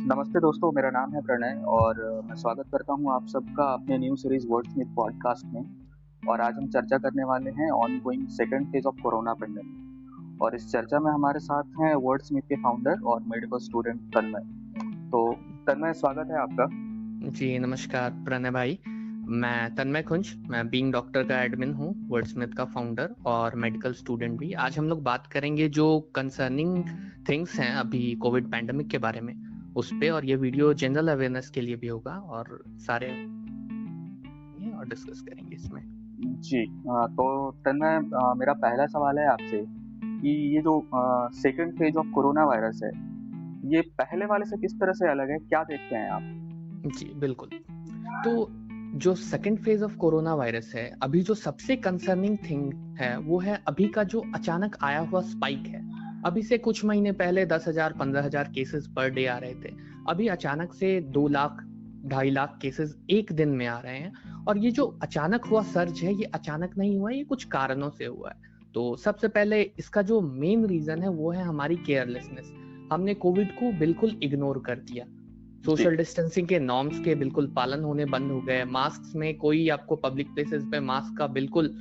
नमस्ते दोस्तों, मेरा नाम है प्रणय और मैं स्वागत करता हूँ आप सबका अपने न्यू सीरीज़ वर्ड्समिथ पॉडकास्ट में। और आज हम चर्चा करने वाले हैं ongoing second phase of corona pandemic. और इस चर्चा में हमारे साथ हैं वर्ड्समिथ के फाउंडर और मेडिकल स्टूडेंट तन्मय। तो तन्मय, स्वागत है आपका। जी, नमस्कार प्रणय भाई। मैं तन्मय कुंज, मैं बीइंग डॉक्टर का एडमिन हूँ, वर्डस्मिथ का फाउंडर और मेडिकल स्टूडेंट भी। आज हम लोग बात करेंगे जो कंसर्निंग थिंग्स हैं अभी कोविड पैंडेमिक के बारे में, उस पे। और ये वीडियो जनरल अवेयरनेस के लिए भी होगा और सारे और डिस्कस करेंगे इसमें। जी, तो तन्मय, मेरा पहला सवाल है आपसे कि ये जो second phase of corona virus है, ये पहले वाले से किस तरह से अलग है? क्या देखते हैं आप? जी, बिल्कुल। तो जो second phase of corona virus है, अभी जो सबसे कंसर्निंग थिंग है वो है अभी का जो अचानक आया हुआ स्पाइक है। अभी से कुछ महीने पहले 10,000 15,000 केसेस पर डे आ रहे थे। अभी अचानक से 2 लाख 2.5 लाख केसेस एक दिन में आ रहे हैं। और ये जो अचानक हुआ सर्ज है, ये अचानक नहीं हुआ, ये कुछ कारणों से हुआ है। तो सबसे पहले इसका जो मेन रीजन है वो है हमारी केयरलेसनेस। हमने कोविड को बिल्कुल इग्नोर कर दिया। सोशल डिस्टेंसिंग के नॉर्म्स के बिल्कुल पालन होने बंद हो गए। मास्क में कोई आपको पब्लिक प्लेसेस पे मास्क का बिल्कुल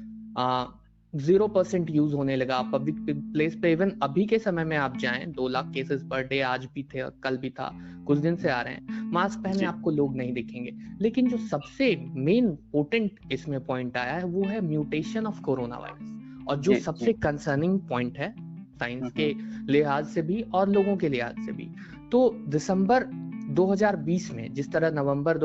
0% यूज होने लगा। पब्लिक प्लेस पे इवन अभी के समय में आप जाएं, 2 लाख केसेस पर डे आज भी थे और कल भी था, कुछ दिन से आ रहे हैं। मास्क पहने आपको लोग नहीं दिखेंगे। लेकिन जो सबसे मेन पोटेंट इसमें पॉइंट आया है वो है म्यूटेशन ऑफ कोरोना वायरस। और जो सबसे कंसर्निंग पॉइंट है साइंस के लिहाज से भी और लोगों के लिहाज से भी, तो दिसंबर 2020 में, जिस तरह नवंबर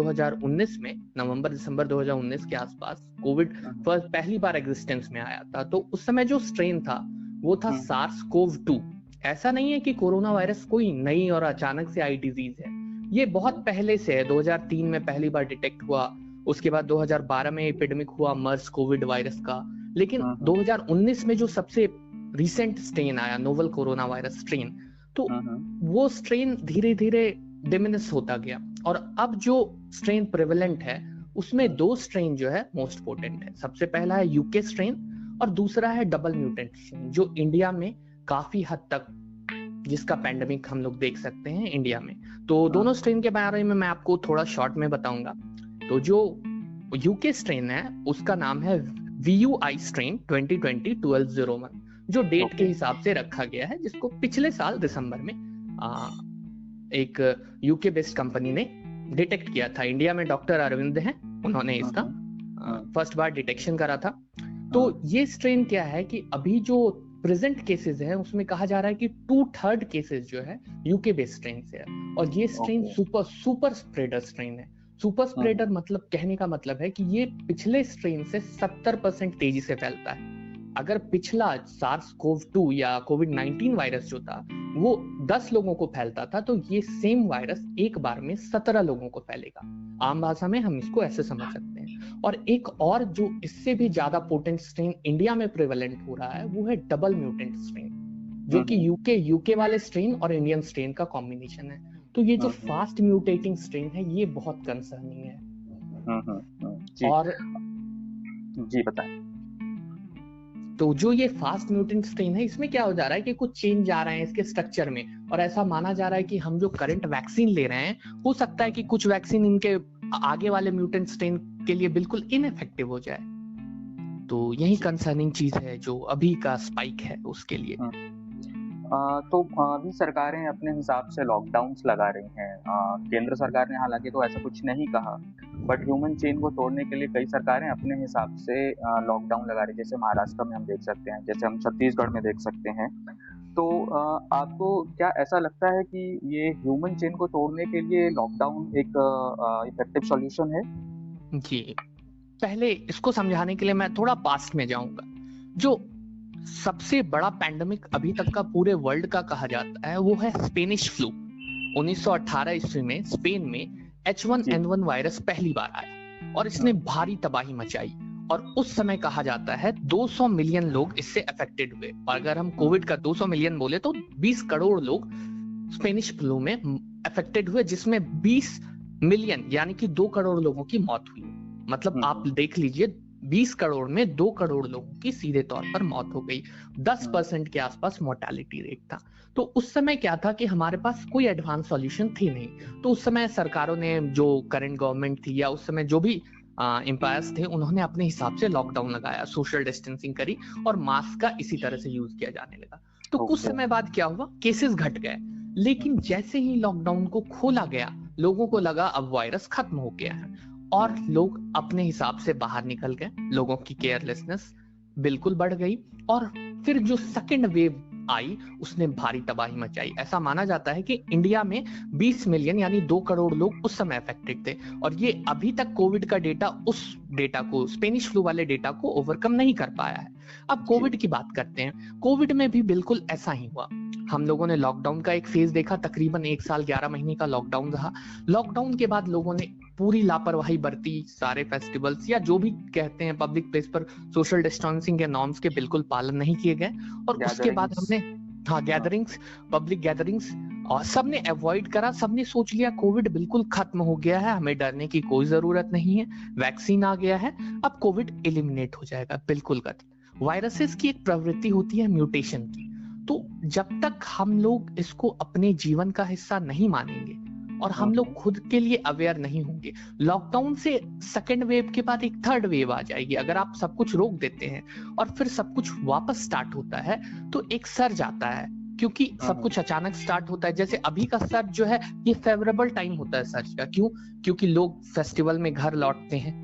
दिसंबर 2019 के आसपास कोविड पहली बार एग्जिस्टेंस में आया था, तो उस समय जो स्ट्रेन था वो था SARS-CoV-2। ऐसा नहीं है कि कोरोना वायरस कोई नई और अचानक से आई डिजीज है, ये बहुत पहले से है। 2003 में पहली बार डिटेक्ट हुआ, उसके बाद 2012 में एपिडेमिक हुआ मर्स कोविड वायरस का। लेकिन 2019 में जो सबसे रिसेंट स्ट्रेन आया, नोवल कोरोना वायरस स्ट्रेन, तो वो स्ट्रेन धीरे धीरे डिमिनिश होता गया। और अब जो स्ट्रेन प्रेवलेंट है उसमें 2 स्ट्रेन जो है मोस्ट पोटेंट है। सबसे पहला है यूके स्ट्रेन और दूसरा है डबल म्यूटेंट स्ट्रेन, जो इंडिया में काफी हद तक जिसका पैंडेमिक हम लोग देख सकते हैं इंडिया में। तो दोनों स्ट्रेन के बारे में मैं आपको थोड़ा शॉर्ट में बताऊंगा। तो जो यूके स्ट्रेन है उसका नाम है VUI स्ट्रेन 2020-1201, जो डेट के हिसाब से रखा गया है, जिसको पिछले साल दिसंबर में एक यूके बेस्ड कंपनी ने डिटेक्ट किया था। इंडिया में डॉक्टर अरविंद हैं, उन्होंने इसका फर्स्ट बार डिटेक्शन करा था। तो ये स्ट्रेन क्या है कि अभी जो प्रेजेंट केसेस हैं उसमें कहा जा रहा है कि 2/3 केसेस जो है यूके बेस्ड स्ट्रेन से है। और ये स्ट्रेन सुपर स्प्रेडर स्ट्रेन है। सुपर स्प्रेडर मतलब, कहने का मतलब है कि ये पिछले स्ट्रेन से 70% तेजी से फैलता है। अगर पिछला SARS-CoV-2 या कोविड-19 वायरस जो था वो 10 लोगों को फैलता था, तो ये सेम वायरस एक बार में 17 लोगों को फैलेगा। आम भाषा में हम इसको ऐसे समझ सकते हैं। और एक और जो इससे भी ज्यादा पोटेंट स्ट्रेन इंडिया में प्रेवलेंट हो रहा है वो है डबल म्यूटेंट स्ट्रेन, जो कि यूके वाले स्ट्रेन और इंडियन स्ट्रेन का कॉम्बिनेशन है। तो ये जो फास्ट म्यूटेटिंग स्ट्रेन है ये बहुत कंसर्निंग है। और जी बताएं। तो जो ये फास्ट म्यूटेंट स्ट्रेन है, इसमें क्या हो जा रहा है कि कुछ चेंज आ रहे हैं इसके स्ट्रक्चर में। और ऐसा माना जा रहा है कि हम जो करंट वैक्सीन ले रहे हैं, हो सकता है कि कुछ वैक्सीन इनके आगे वाले म्यूटेंट स्ट्रेन के लिए बिल्कुल इनइफेक्टिव हो जाए। तो यही कंसर्निंग चीज है जो अभी का स्पाइक है उसके लिए। तो अभी सरकारें अपने हिसाब से लॉकडाउन्स लगा रही हैं। केंद्र सरकार ने हालांकि तो ऐसा कुछ नहीं कहा, बट ह्यूमन चेन को तोड़ने के लिए कई सरकारें अपने हिसाब से लॉकडाउन लगा रही है। जैसे महाराष्ट्र में हम देख सकते हैं, जैसे हम छत्तीसगढ़ में देख सकते हैं। तो आपको क्या ऐसा लगता है कि ये ह्यूमन चेन को तोड़ने के लिए लॉकडाउन एक इफेक्टिव सॉल्यूशन है? जी, पहले इसको समझाने के लिए मैं थोड़ा पास्ट में जाऊंगा। जो सबसे बड़ा पैंडेमिक अभी तक का पूरे वर्ल्ड का कहा जाता है वो है स्पेनिश फ्लू। 1918 ईस्वी में स्पेन में H1N1 वायरस पहली बार आया और इसने भारी तबाही मचाई। और उस समय कहा जाता है 200 मिलियन लोग इससे अफेक्टेड हुए। और अगर हम कोविड का 200 मिलियन बोले तो 20 करोड़ लोग स्पेनिश फ्लू में अफेक्टेड हुए, जिसमें 20 मिलियन यानी कि 2 करोड़ लोगों की मौत हुई। मतलब आप देख लीजिए, 20 करोड़ में 2 करोड़ लोगों की सीधे तौर पर मौत हो गई। 10% के आसपास मोर्टेलिटी रेट था। तो उस समय क्या था कि हमारे पास कोई एडवांस सॉल्यूशन थी नहीं। तो उस समय सरकारों ने, जो करंट गवर्नमेंट थी या उस समय जो भी एम्पायर्स थे, उन्होंने अपने हिसाब से लॉकडाउन लगाया, सोशल डिस्टेंसिंग करी और मास्क का इसी तरह से यूज किया जाने लगा। तो कुछ समय बाद क्या हुआ, केसेस घट गए। लेकिन जैसे ही लॉकडाउन को खोला गया, लोगों को लगा अब वायरस खत्म हो गया है और लोग अपने हिसाब से बाहर निकल गए। लोगों की केयरलेसनेस बिल्कुल बढ़ गई और फिर जो सेकेंड वेव आई उसने भारी तबाही मचाई। ऐसा माना जाता है कि इंडिया में 20 मिलियन यानी 2 करोड़ लोग उस समय अफेक्टेड थे और ये अभी तक कोविड का डेटा, उस डेटा को, स्पेनिश फ्लू वाले डेटा को ओवरकम नहीं कर पाया है। अब कोविड की बात करते हैं। कोविड में भी बिल्कुल ऐसा ही हुआ। हम लोगों ने लॉकडाउन का एक फेज देखा, तकरीबन 1 साल 11 महीने का लॉकडाउन रहा। लॉकडाउन के बाद लोगों ने पूरी लापरवाही बरती, सारे फेस्टिवल्स या जो भी कहते हैं पब्लिक प्लेस पर सोशल डिस्टेंसिंग के नॉर्म्स के बिल्कुल पालन नहीं किए गए और उसके बाद हमने गैदरिंग्स, पब्लिक गैदरिंग्स और सबने अवॉइड करा। सबने सोच लिया कोविड बिल्कुल खत्म हो गया है, हमें डरने की कोई जरूरत नहीं है, वैक्सीन आ गया है, अब कोविड एलिमिनेट हो जाएगा। बिल्कुल गलत। वायरसेस की एक प्रवृत्ति होती है म्यूटेशन की। तो जब तक हम लोग इसको अपने जीवन का हिस्सा नहीं मानेंगे और हम लोग खुद के लिए अवेयर नहीं होंगे, लॉकडाउन से सेकेंड वेव के बाद एक थर्ड वेव आ जाएगी। अगर आप सब कुछ रोक देते हैं और फिर सब कुछ वापस स्टार्ट होता है तो एक सर्ज आता है, क्योंकि सब कुछ अचानक स्टार्ट होता है। जैसे अभी का सर्ज जो है, ये फेवरेबल टाइम होता है सर्ज का। क्यों? क्योंकि लोग फेस्टिवल में घर लौटते हैं,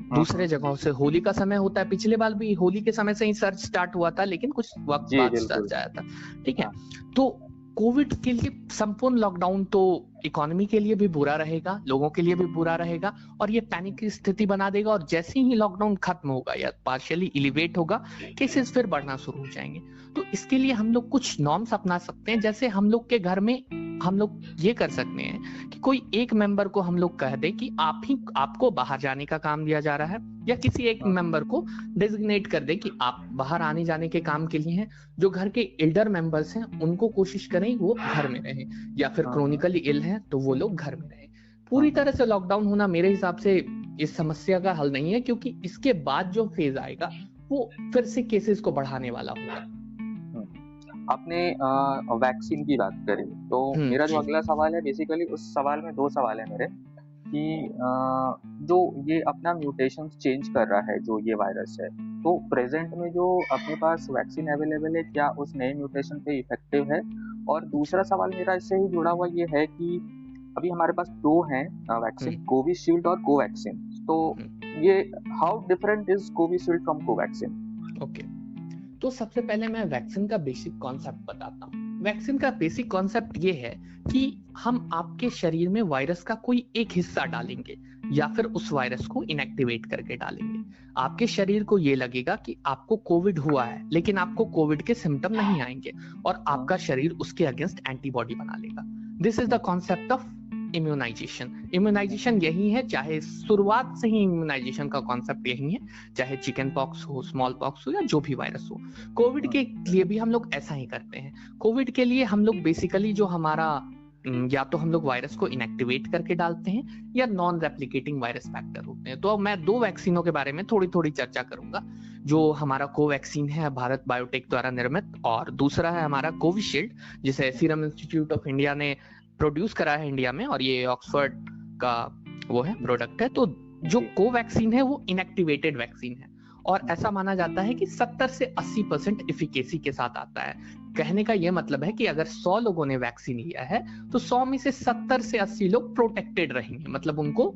दूसरे जगहों से होली का समय होता है। पिछले बार भी होली के समय से ही सर्च स्टार्ट हुआ था, लेकिन कुछ वक्त बाद सर्च आया था। ठीक है, तो कोविड के लिए संपूर्ण लॉकडाउन तो इकोनॉमी के लिए भी बुरा रहेगा, लोगों के लिए भी बुरा रहेगा और ये पैनिक की स्थिति बना देगा। और जैसे ही लॉकडाउन खत्म होगा या पार्शियली एलिवेट होगा, केसेस फिर बढ़ना शुरू हो जाएंगे। तो इसके लिए हम लोग कुछ नॉर्म्स अपना सकते हैं। जैसे हम लोग के घर में हम लोग ये कर सकते हैं कि कोई एक मेंबर को हम लोग कह दे कि आपको बाहर जाने का काम दिया जा रहा है, या किसी एक मेंबर को डेजिग्नेट कर दे कि आप बाहर आने जाने के काम के लिए हैं। जो घर के एल्डर मेंबर्स हैं उनको कोशिश करें वो घर में रहें, या फिर क्रोनिकली इल हैं तो वो लोग घर में रहें। पूरी तरह से लॉकडाउन होना मेरे हिसाब से इस समस्या का हल नहीं है, क्योंकि इसके बाद जो फेज आएगा वो फिर से केसेस को बढ़ाने वाला होगा। आपने वैक्सीन की बात करी, तो मेरा जो अगला सवाल है, बेसिकली उस सवाल में 2 सवाल है मेरे कि जो ये अपना म्यूटेशंस चेंज कर रहा है, जो ये वायरस है, तो प्रेजेंट में जो अपने पास वैक्सीन अवेलेबल है, क्या उस नए म्यूटेशन पे इफेक्टिव है? और दूसरा सवाल मेरा इससे ही जुड़ा हुआ ये है कि अभी हमारे पास 2 हैं वैक्सीन, कोविशील्ड और कोवैक्सीन। तो ये how different is Covishield from Covaxin? Okay, तो सबसे पहले मैं वैक्सीन का बेसिक कॉन्सेप्ट बताता हूँ। वैक्सीन का बेसिक कॉन्सेप्ट ये है कि हम आपके शरीर में वायरस का कोई एक हिस्सा डालेंगे या फिर उस वायरस को इनएक्टिवेट करके डालेंगे। आपके शरीर को ये लगेगा कि आपको कोविड हुआ है, लेकिन आपको कोविड के सिम्टम नहीं आएंगे और आपका शरीर उसके अगेंस्ट एंटीबॉडी बना लेगा। This is the concept of immunisation. Immunisation यही है, चाहे शुरुआत से ही इम्यूनाइजेशन का कॉन्सेप्ट यही है, चाहे चिकन पॉक्स हो, स्मॉल पॉक्स हो या जो भी वायरस हो। कोविड के लिए भी हम लोग ऐसा ही करते हैं। कोविड के लिए हम लोग बेसिकली जो हमारा, या तो हम लोग वायरस को इनएक्टिवेट करके डालते हैं या नॉन रेप्लिकेटिंग वायरस फैक्टर होते हैं। तो अब मैं 2 वैक्सीनों के बारे में थोड़ी थोड़ी चर्चा करूंगा। जो हमारा कोवैक्सीन है भारत बायोटेक द्वारा निर्मित, और दूसरा है हमारा कोविशील्ड, जिसे सीरम इंस्टीट्यूट ऑफ इंडिया ने प्रोड्यूस करा है इंडिया में, और ये ऑक्सफोर्ड का वो है प्रोडक्ट है। तो जो कोवैक्सीन है वो इनएक्टिवेटेड वैक्सीन है और ऐसा माना जाता है कि 70 से 80% एफिकेसी के साथ आता है। कहने का यह मतलब है कि अगर 100 लोगों ने वैक्सीन लिया है तो 100 में से 70 से 80 लोग प्रोटेक्टेड रहेंगे, मतलब उनको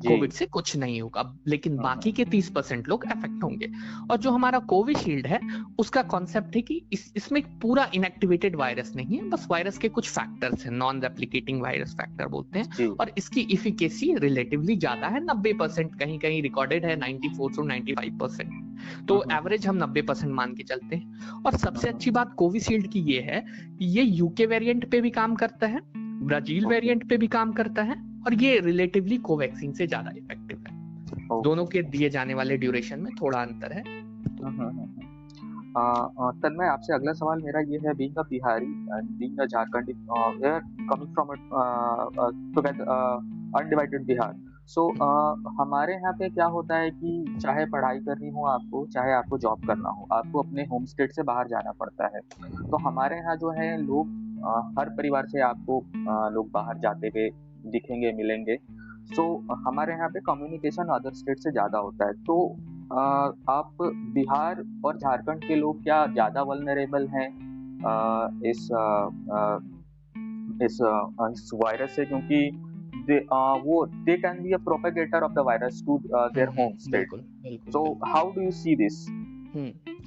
कोविड से कुछ नहीं होगा, लेकिन बाकी के 30% लोग अफेक्ट होंगे। और जो हमारा कोविशील्ड है उसका कॉन्सेप्ट है कि इसमें पूरा इनएक्टिवेटेड वायरस नहीं है, बस वायरस के कुछ फैक्टर्स हैं, नॉन रेप्लिकेटिंग वायरस फैक्टर बोलते हैं, और इसकी इफिकेसी रिलेटिवली ज्यादा है, 90%, कहीं कहीं रिकॉर्डेड है 94 to 95%। तो एवरेज हम 90% मान के चलते हैं। और सबसे अच्छी बात कोविशील्ड की ये है कि ये यूके वेरिएंट पे भी काम करता है, ब्राजील वेरिएंट पे भी काम करता है, और ये रिलेटिवली कोवैक्सीन से ज्यादा इफेक्टिव है। दोनों के दिए जाने वाले ड्यूरेशन में थोड़ा अंतर है। तन्मय, आपसे अगला सवाल मेरा ये है, being a Bihari and being a Jharkhandi, we are coming from a together undivided Bihar, so हमारे यहाँ पे क्या होता है कि चाहे पढ़ाई करनी हो आपको, चाहे आपको जॉब करना हो, आपको अपने होम स्टेट से बाहर जाना पड़ता है। तो हमारे यहाँ जो है लोग हर परिवार से आपको लोग बाहर जाते हुए दिखेंगे, मिलेंगे। सो हमारे यहाँ पे कम्युनिकेशन अदर स्टेट से ज़्यादा होता है। तो आप बिहार और झारखंड के लोग क्या ज़्यादा वल्नरेबल हैं अ, इस अ अ, इस वायरस से, क्योंकि वो they can be a propagator of the virus to their home state. बिल्कुल, बिल्कुल, सो बिल्कुल। How do you see this?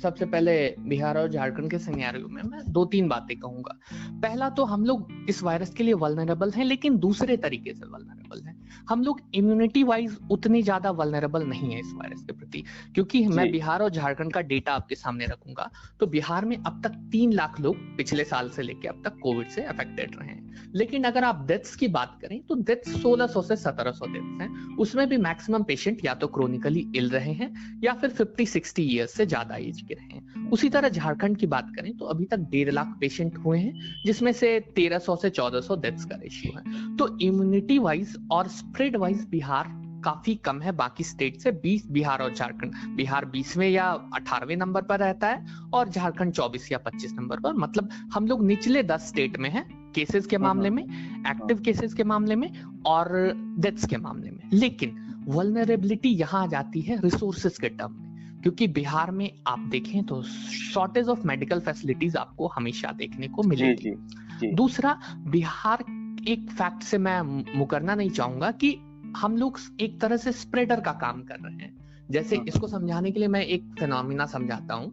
सबसे पहले बिहार और झारखंड के सिनेरियो में मैं 2-3 बातें कहूँगा। पहला तो हम लोग इस वायरस के लिए वल्नरेबल हैं, लेकिन दूसरे तरीके से वल्नरेबल हैं। हम लोग इम्यूनिटी वाइज़ उतनी ज़्यादा वल्नरेबल नहीं है इस वायरस के प्रति, क्योंकि मैं जी। बिहार और झारखंड का डेटा आपके सामने रखूँगा, तो बिहार में अब तक 3 लाख लोग पिछले साल से लेके अब तक कोविड से अफेक्टेड रहे हैं। लेकिन अगर आप डेथ्स की बात करें, तो डेथ्स 1600 से 1700 डेथ्स हैं। उसमें भी मैक्सिमम पेशेंट या तो क्रोनिकली इल रहे हैं या फिर 50-60 ईयर्स से ज्यादा एज के रहे हैं। उसी तरह झारखंड की बात करें तो अभी तक 1.5 लाख पेशेंट हुए हैं, जिसमें से 1300 से 1400 डेथ्स का रेशियो है। तो इम्यूनिटी वाइज और स्प्रेड वाइज बिहार काफी कम है बाकी स्टेट से। बिहार और झारखंड, बिहार 20वें या 18वें नंबर पर रहता है और झारखंड 24 या 25 नंबर पर। मतलब हम लोग निचले 10 स्टेट में हैं केसेस के मामले में, एक्टिव केसेस के मामले में और डेथ्स के मामले में। लेकिन वल्नरेबिलिटी यहां आ जाती है रिसोर्सेज के टर्म में, क्योंकि बिहार में आप देखें तो शॉर्टेज ऑफ मेडिकल फैसिलिटीज आपको हमेशा देखने को जी, मिलेगी। जी, जी। दूसरा, बिहार एक फैक्ट से मैं मुकरना नहीं चाहूंगा कि हम लोग एक तरह से स्प्रेडर का काम कर रहे हैं। जैसे इसको समझाने के लिए मैं एक फिनोमिना समझाता हूँ,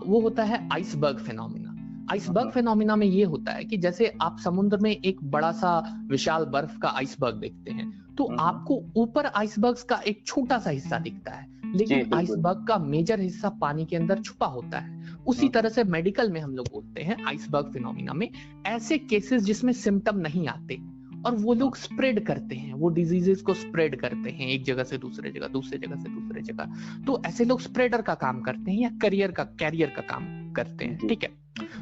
वो होता है आइसबर्ग फिनोमिना। आइसबर्ग फिनोमिना में ये होता है कि जैसे आप समुद्र में एक बड़ा सा विशाल बर्फ का आइसबर्ग देखते हैं, तो आपको ऊपर आइसबर्ग का एक छोटा सा हिस्सा दिखता है, लेकिन आइसबर्ग का मेजर हिस्सा पानी के अंदर छुपा होता है। उसी तरह से मेडिकल में हम लोग बोलते हैं आइसबर्ग फिनोमिना में ऐसे केसेस जिसमें सिम्टम नहीं आते और वो लोग स्प्रेड करते हैं, वो डिजीजेस को स्प्रेड करते हैं एक जगह से दूसरे जगह, दूसरे जगह से दूसरे जगह। तो ऐसे लोग स्प्रेडर का काम करते हैं या कैरियर का काम करते हैं। ठीक है,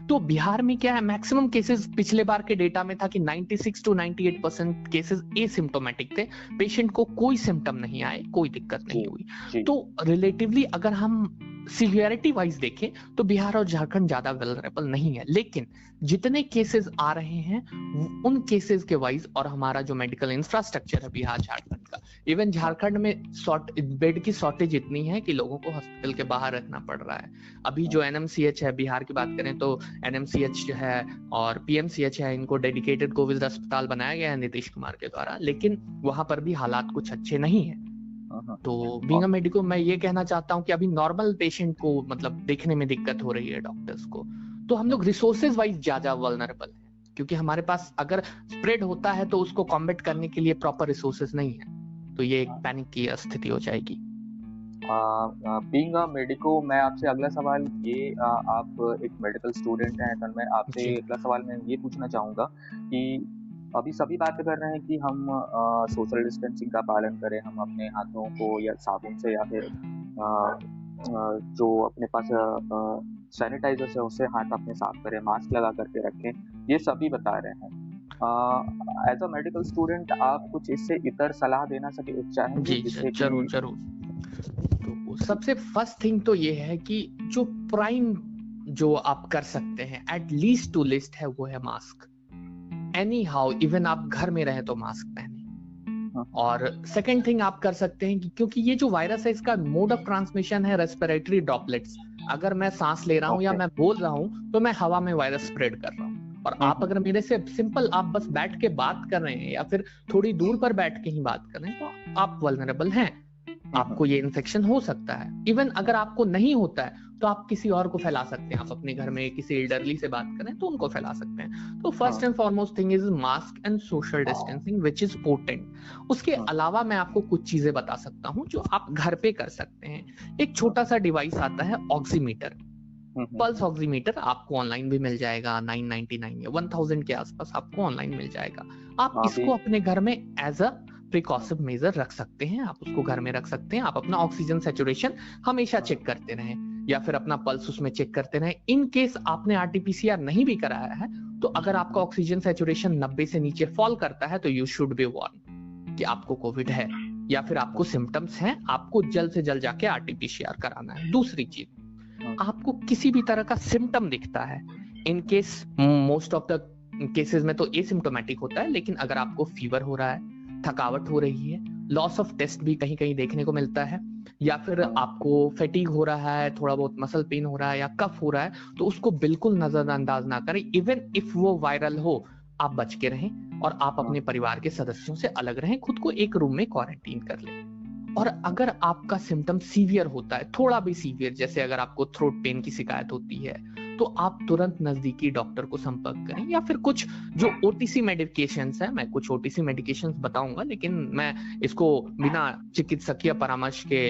तो बिहार में क्या है, मैक्सिमम केसेस पिछले बार के डेटा में था कि 96 to 98% केसेस एसिम्प्टोमेटिक थे, पेशेंट को कोई सिम्टम नहीं आए, कोई दिक्कत नहीं हुई। तो रिलेटिवली अगर हम सिवियरिटी वाइज देखें तो बिहार और झारखंड ज्यादा वल्नरेबल नहीं है। लेकिन जितने केसेस आ रहे हैं उन केसेस के वाइज और हमारा जो मेडिकल इंफ्रास्ट्रक्चर है बिहार झारखंड का, इवन झारखंड में बेड की शॉर्टेज इतनी है कि लोगों को हॉस्पिटल के बाहर रखना पड़ रहा है। अभी जो एनएमसीएच है, बिहार की बात करें तो एनएमसीएच है और पीएमसीएच है, इनको डेडिकेटेड कोविड अस्पताल बनाया गया है नीतीश कुमार के द्वारा, लेकिन वहां पर भी हालात कुछ अच्छे नहीं है। तो बीइंग अ मेडिको मैं ये कहना चाहता हूँ कि अभी नॉर्मल पेशेंट को मतलब देखने में दिक्कत हो रही है डॉक्टर्स को। तो हम लोग रिसोर्सेज वाइज ज्यादा वल्नरेबल हैं, क्योंकि हमारे पास अगर स्प्रेड होता है तो उसको कॉम्बैट करने के लिए प्रॉपर रिसोर्सेज नहीं है, तो ये एक पैनिक की स्थिति हो जाएगी। बीइंग अ मेडिको, मैं आपसे अगला सवाल ये आप एक मेडिकल स्टूडेंट हैं, तो मैं आपसे अगला सवाल मैं ये पूछना चाहूँगा कि अभी सभी बातें कर रहे हैं कि हम सोशल डिस्टेंसिंग का पालन करें, हम अपने हाथों को या साबुन से या फिर जो अपने पास सैनिटाइजर है उससे हाथ अपने साफ करें, मास्क लगा करके रखें, ये सभी बता रहे हैं। एज अ मेडिकल स्टूडेंट आप कुछ इससे इतर सलाह देना चाहेंगे? जी, जरूर। तो सबसे फर्स्ट थिंग तो ये है कि जो प्राइम जो आप कर सकते हैं एट लीस्ट टू लिस्ट है वो है मास्क। एनी हाउ, इवन आप घर में रहे तो मास्क पहने। और सेकेंड थिंग आप कर सकते हैं कि क्योंकि ये जो वायरस है इसका मोड ऑफ ट्रांसमिशन है रेस्पिरेटरी ड्रॉपलेट्स। अगर मैं सांस ले रहा हूँ या मैं बोल रहा हूँ तो मैं हवा में वायरस स्प्रेड कर रहा हूँ। और आप अगर मेरे से सिंपल आप बस बैठ के बात कर रहे हैं या फिर थोड़ी दूर पर बैठ के ही बात कर रहे हैं तो आप वल्नरेबल हैं, आपको ये इन्फेक्शन हो सकता है। इवन अगर आपको नहीं होता है तो आप किसी और को फैला सकते हैं। आप अपने घर में किसी एल्डरली से बात करें तो उनको फैला सकते हैं। तो first and foremost thing is mask and social distancing which is potent. उसके अलावा मैं आपको कुछ चीजें बता सकता हूँ जो आप घर पे कर सकते हैं। एक छोटा सा डिवाइस आता है ऑक्सीमीटर, पल्स ऑक्सीमीटर, आपको ऑनलाइन भी मिल जाएगा, 999 या 1000 के आसपास आपको ऑनलाइन मिल जाएगा। आप इसको अपने घर में एज अ प्रिकॉशन मेजर रख सकते हैं, आप उसको घर में रख सकते हैं। आप अपना ऑक्सीजन सैचुरेशन हमेशा चेक करते रहें या फिर अपना पल्स उसमें चेक करते रहें। इन केस आपने आरटीपीसीआर नहीं भी कराया है तो अगर आपका ऑक्सीजन सैचुरेशन 90 से नीचे फॉल करता है तो यू शुड बी वार्न कि आपको कोविड है। या फिर आपको सिम्टम्स हैं, आपको जल्द से जल्द जाके आरटीपीसीआर कराना है। दूसरी चीज, आपको किसी भी तरह का सिम्टम दिखता है, in case most of the cases में तो एसिम्टोमेटिक होता है, लेकिन अगर आपको फीवर हो रहा है, थकावट हो रही है, लॉस ऑफ टेस्ट भी कहीं कहीं देखने को मिलता है, या फिर आपको फैटीग हो रहा है, थोड़ा बहुत मसल पेन हो रहा है या कफ हो रहा है, तो उसको बिल्कुल नजरअंदाज ना करें। इवन इफ वो वायरल हो, आप बच के रहें और आप अपने परिवार के सदस्यों से अलग रहें, खुद को एक रूम में क्वारंटीन कर लें। और अगर आपका सिम्टम सीवियर होता है, थोड़ा भी सीवियर, जैसे अगर आपको थ्रोट पेन की शिकायत होती है, तो आप तुरंत नजदीकी डॉक्टर को संपर्क करें। या फिर कुछ जो ओटीसी मेडिकेशंस है, मैं कुछ ओटीसी मेडिकेशंस बताऊंगा, लेकिन मैं इसको बिना चिकित्सकीय परामर्श के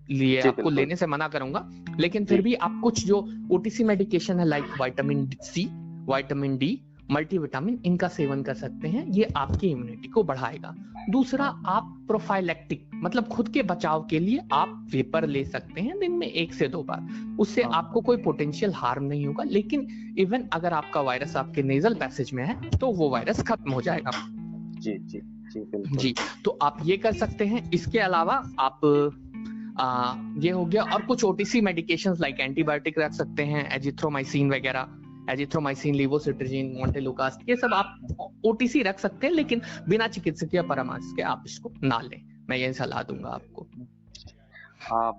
लिए आपको लेने से मना करूंगा। लेकिन फिर भी आप कुछ जो ओटीसी मेडिकेशन है, like vitamin C, vitamin D, multivitamin, इनका सेवन कर सकते हैं। ये आपकी इम्यूनिटी को बढ़ाएगा। दूसरा, आप प्रोफाइलेक्टिक मतलब खुद के बचाव के लिए आप वेपर ले सकते हैं दिन में 1 से 2 बार। उससे आपको कोई पोटेंशियल हार्म नहीं होगा, लेकिन इवन अगर आपका वायरस आपके नेजल पैसेज में है तो वो वायरस खत्म हो जाएगा। जी जी जी बिल्कुल जी, तो आप ये कर सकते हैं। इसके अलावा आप ये हो गया, और कुछ ओटीसी मेडिकेशंस लाइक एंटीबायोटिक रख सकते हैं, एजिथ्रोमाइसिन वगैरह, एजिथ्रोमाइसिन, लेवोसिट्राजिन, मोंटेलुकास्ट, ये सब आप ओटीसी रख सकते हैं, लेकिन बिना चिकित्सकीय परामर्श के आप इसको ना लें। मैं यही सलाह दूंगा आपको।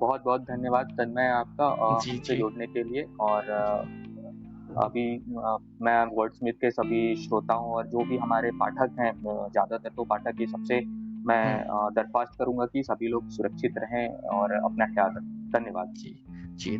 बहुत बहुत धन्यवाद तन्मय आपका जी हमसे जी जुड़ने के लिए। और अभी मैं वर्ड्समिथ के सभी श्रोताओं और जो भी हमारे पाठक हैं, ज़्यादातर तो पाठक ही, सबसे मैं दरख्वास्त करूंगा कि सभी लोग सुरक्षित रहें और अपना ख्याल रखें। धन्यवाद। जी जी।